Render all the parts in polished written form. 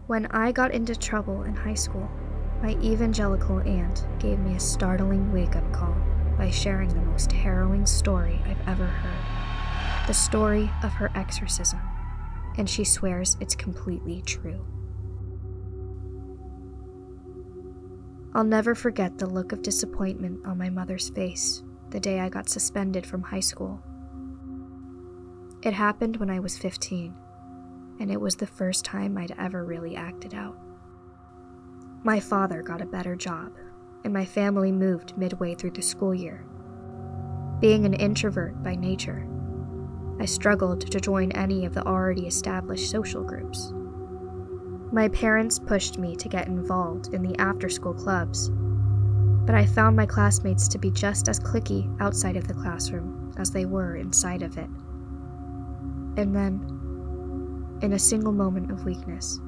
When I got into trouble in high school, my evangelical aunt gave me a startling wake-up call by sharing the most harrowing story I've ever heard. The story of her exorcism, and she swears it's completely true. I'll never forget the look of disappointment on my mother's face the day I got suspended from high school. It happened when I was 15, and it was the first time I'd ever really acted out. My father got a better job, and my family moved midway through the school year. Being an introvert by nature, I struggled to join any of the already established social groups. My parents pushed me to get involved in the after-school clubs, but I found my classmates to be just as cliquey outside of the classroom as they were inside of it. And then, in a single moment of weakness,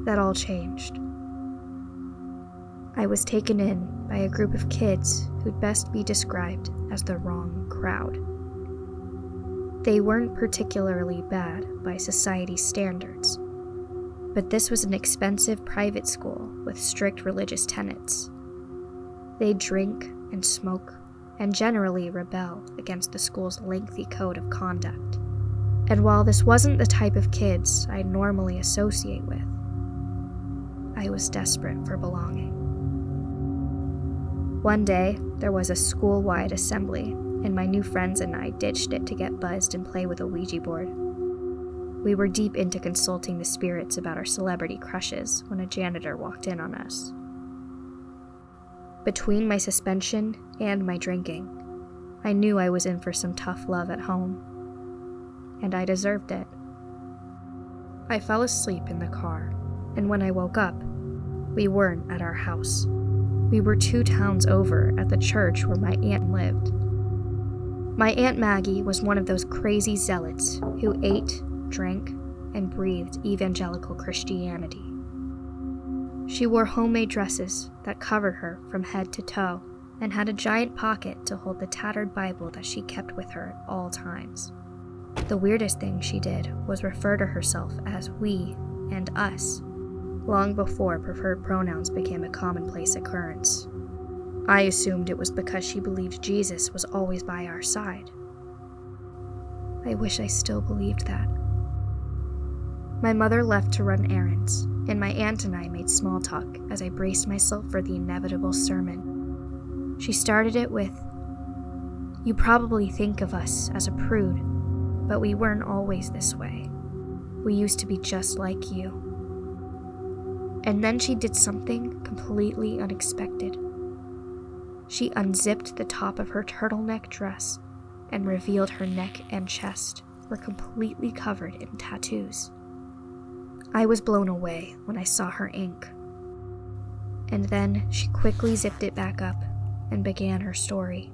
that all changed. I was taken in by a group of kids who'd best be described as the wrong crowd. They weren't particularly bad by society's standards, but this was an expensive private school with strict religious tenets. They drink and smoke and generally rebel against the school's lengthy code of conduct. And while this wasn't the type of kids I normally associate with, I was desperate for belonging. One day, there was a school-wide assembly, and my new friends and I ditched it to get buzzed and play with a Ouija board. We were deep into consulting the spirits about our celebrity crushes when a janitor walked in on us. Between my suspension and my drinking, I knew I was in for some tough love at home, and I deserved it. I fell asleep in the car, and when I woke up, we weren't at our house. We were 2 towns over at the church where my aunt lived. My Aunt Maggie was one of those crazy zealots who ate, drank, and breathed evangelical Christianity. She wore homemade dresses that covered her from head to toe and had a giant pocket to hold the tattered Bible that she kept with her at all times. The weirdest thing she did was refer to herself as we and us, long before preferred pronouns became a commonplace occurrence. I assumed it was because she believed Jesus was always by our side. I wish I still believed that. My mother left to run errands, and my aunt and I made small talk as I braced myself for the inevitable sermon. She started it with, "You probably think of us as a prude, but we weren't always this way. We used to be just like you." And then she did something completely unexpected. She unzipped the top of her turtleneck dress and revealed her neck and chest were completely covered in tattoos. I was blown away when I saw her ink. And then she quickly zipped it back up and began her story.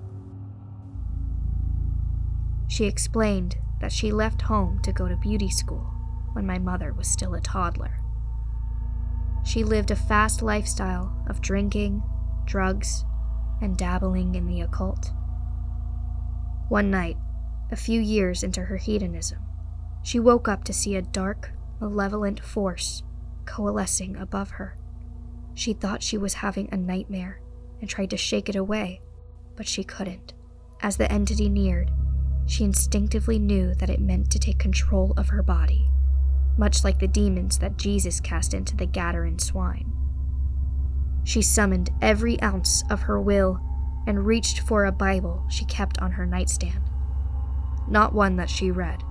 She explained that she left home to go to beauty school when my mother was still a toddler. She lived a fast lifestyle of drinking, drugs, and dabbling in the occult. One night, a few years into her hedonism, she woke up to see a dark, malevolent force coalescing above her. She thought she was having a nightmare and tried to shake it away, but she couldn't. As the entity neared, she instinctively knew that it meant to take control of her body, much like the demons that Jesus cast into the Gadarene swine. She summoned every ounce of her will and reached for a Bible she kept on her nightstand. Not one that she read,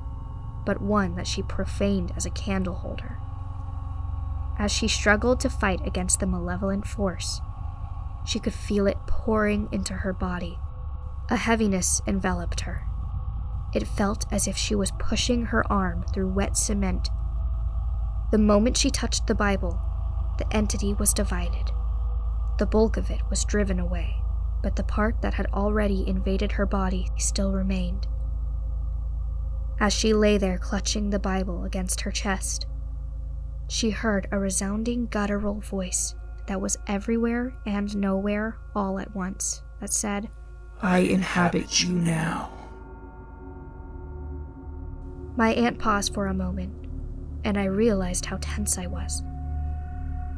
but one that she profaned as a candle holder. As she struggled to fight against the malevolent force, she could feel it pouring into her body. A heaviness enveloped her. It felt as if she was pushing her arm through wet cement. The moment she touched the Bible, the entity was divided. The bulk of it was driven away, but the part that had already invaded her body still remained. As she lay there clutching the Bible against her chest, she heard a resounding guttural voice that was everywhere and nowhere all at once, that said, "I inhabit you now." My aunt paused for a moment, and I realized how tense I was.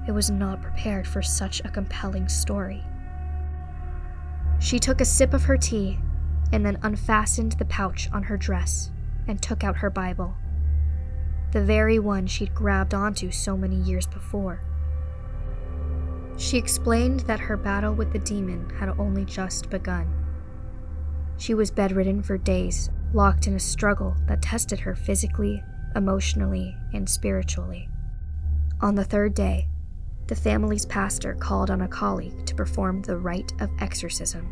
I was not prepared for such a compelling story. She took a sip of her tea and then unfastened the pouch on her dress and took out her Bible, the very one she'd grabbed onto so many years before. She explained that her battle with the demon had only just begun. She was bedridden for days, locked in a struggle that tested her physically, emotionally, and spiritually. On the third day, the family's pastor called on a colleague to perform the rite of exorcism.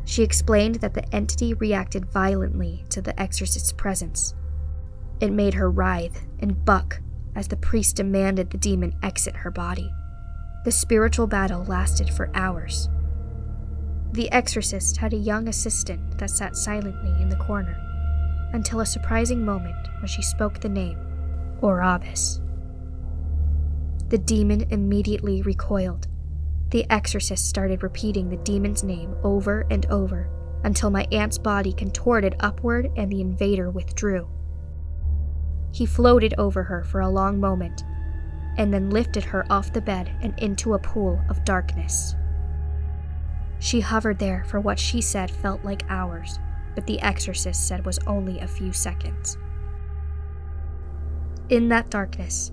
She explained that the entity reacted violently to the exorcist's presence. It made her writhe and buck as the priest demanded the demon exit her body. The spiritual battle lasted for hours. The exorcist had a young assistant that sat silently in the corner until a surprising moment when she spoke the name, Orabis. The demon immediately recoiled. The exorcist started repeating the demon's name over and over until my aunt's body contorted upward and the invader withdrew. He floated over her for a long moment and then lifted her off the bed and into a pool of darkness. She hovered there for what she said felt like hours, but the exorcist said was only a few seconds. In that darkness,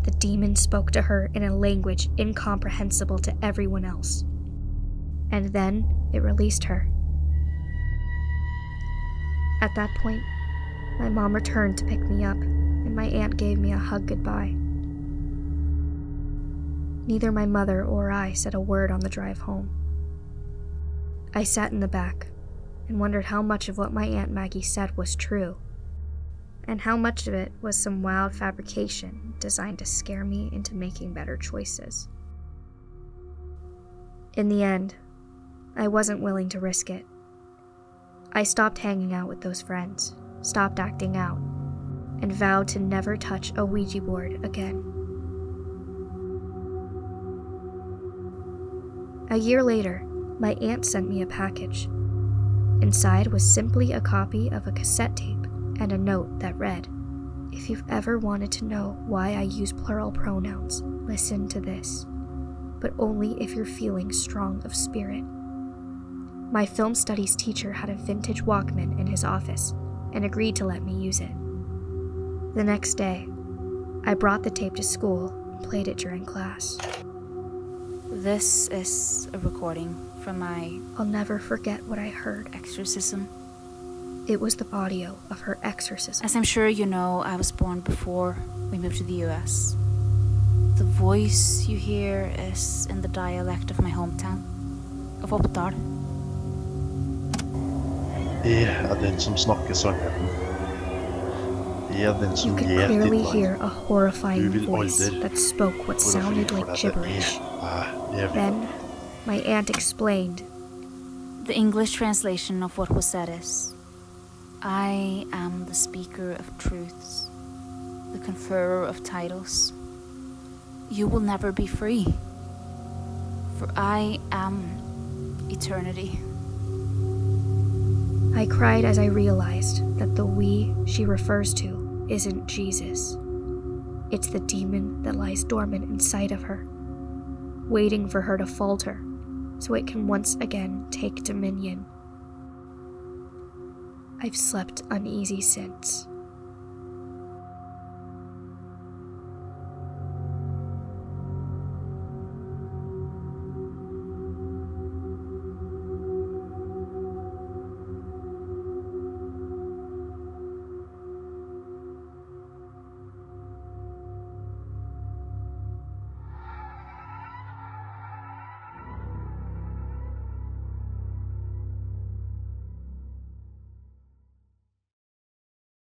the demon spoke to her in a language incomprehensible to everyone else, and then it released her. At that point, my mom returned to pick me up, and my aunt gave me a hug goodbye. Neither my mother or I said a word on the drive home. I sat in the back and wondered how much of what my Aunt Maggie said was true, and how much of it was some wild fabrication designed to scare me into making better choices. In the end, I wasn't willing to risk it. I stopped hanging out with those friends, stopped acting out, and vowed to never touch a Ouija board again. A year later, my aunt sent me a package. Inside was simply a copy of a cassette tape and a note that read, "If you've ever wanted to know why I use plural pronouns, listen to this, but only if you're feeling strong of spirit." My film studies teacher had a vintage Walkman in his office and agreed to let me use it. The next day, I brought the tape to school and played it during class. This is a recording from my I'll never forget what I heard. exorcism. It was the audio of her exorcism. As I'm sure you know, I was born before we moved to the US. The voice you hear is in the dialect of my hometown, of Oppdal. Jeg den som snakker sannheten. Jeg den You som could gir clearly ditt hear a horrifying Du vil voice aldri that spoke what sounded like gibberish. Then, my aunt explained, The English translation of what was said is, I am the speaker of truths, the conferrer of titles. You will never be free, for I am eternity. I cried as I realized that the we she refers to isn't Jesus. It's the demon that lies dormant inside of her, waiting for her to falter so it can once again take dominion. I've slept uneasy since.